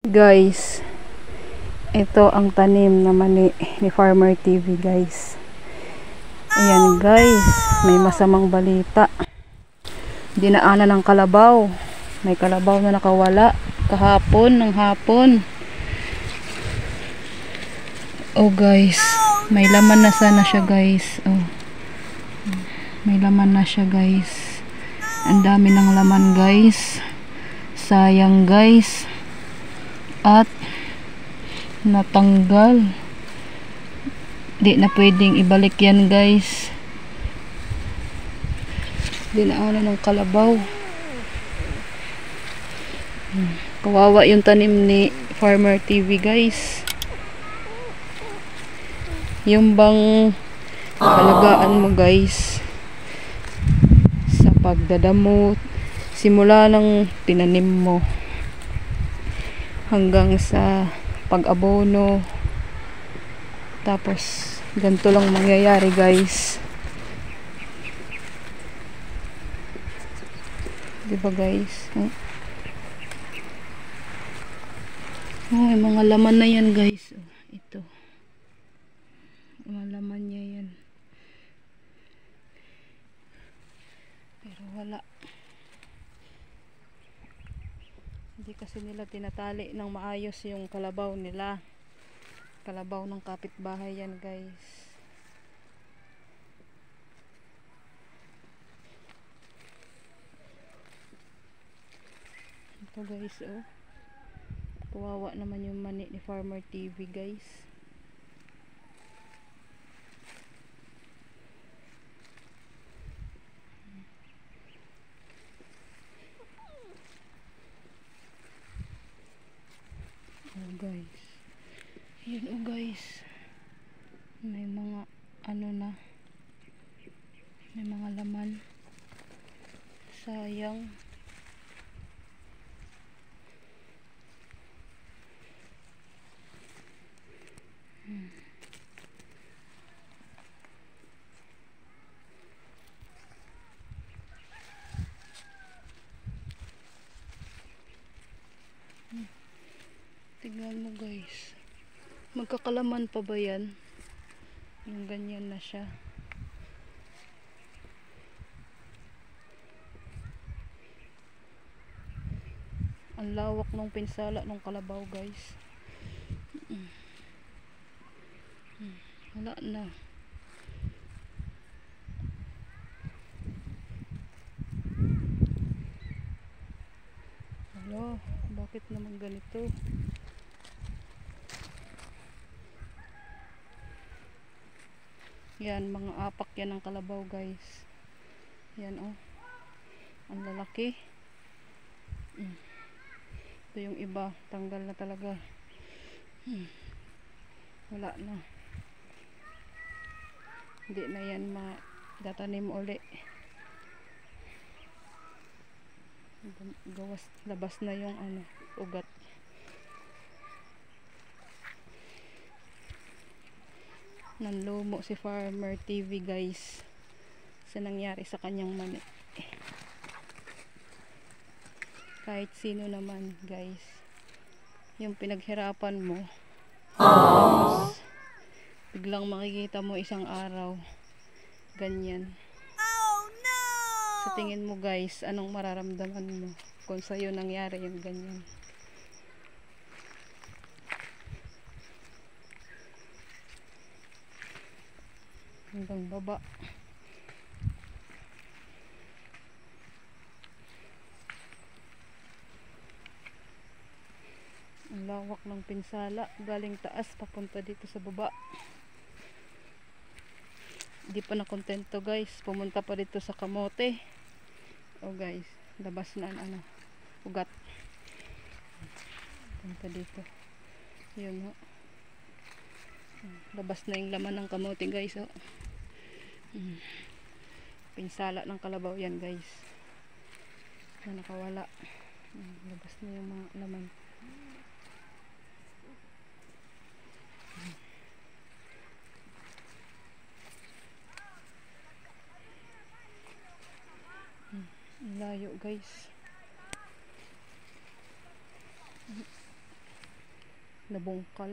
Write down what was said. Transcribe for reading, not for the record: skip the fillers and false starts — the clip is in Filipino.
Guys, ito ang tanim naman ni Farmer TV, guys. Ayan guys, may masamang balita. Dinaanan ng kalabaw. May kalabaw na nakawala kahapon ng hapon. Oh guys, may laman na sana siya guys. Oh, may laman na siya guys. Ang dami ng laman guys. Sayang guys. At natanggal. Di na pwedeng ibalik yan guys. Dinaanan ng kalabaw. Kawawa yung tanim ni Farmer TV guys. Yung bang alagaan mo guys sa pagdadamot simula ng tinanim mo hanggang sa pag-abono, tapos ganito lang mangyayari guys, diba guys? May mga laman na yan guys. Ito mga laman niya yan, pero wala. Hindi kasi nila tinatali ng maayos yung kalabaw nila. Kalabaw ng kapitbahay yan guys. Ito guys, oh. Kawawa naman yung mani ni Farmer TV guys. Oh guys, yun oh guys, may mga ano na, may mga laman. Sayang. Tignan mo guys, magkakalaman pa ba yan? Yung ganyan na siya. Ang lawak ng pinsala ng kalabaw guys. Wala na. Hello, bakit naman ganito? Yan, mga apak yan ng kalabaw guys. Yan oh, ang lalaki. Ito yung iba, tanggal na talaga. Wala na. Hindi na yan matatanim uli. Gawas, labas na yung ano, ugat. Nanlumo si Farmer TV guys sa nangyari sa kanyang mani. Kahit sino naman guys, yung pinaghirapan mo, tapos biglang makikita mo isang araw ganyan. Sa tingin mo guys, anong mararamdaman mo kung sa'yo nangyari yung ganyan? Hanggang baba. Ang lawak ng pinsala, galing taas papunta dito sa baba. Hindi pa nakontento guys, pumunta pa dito sa kamote. Oh guys, labas na ang ano, ugat. Punta dito. Yun oh. Labas na yung laman ng kamote guys oh. Pinsala ng kalabaw yan guys na nakawala. Labas na yung mga laman. Layo guys. nabungkal.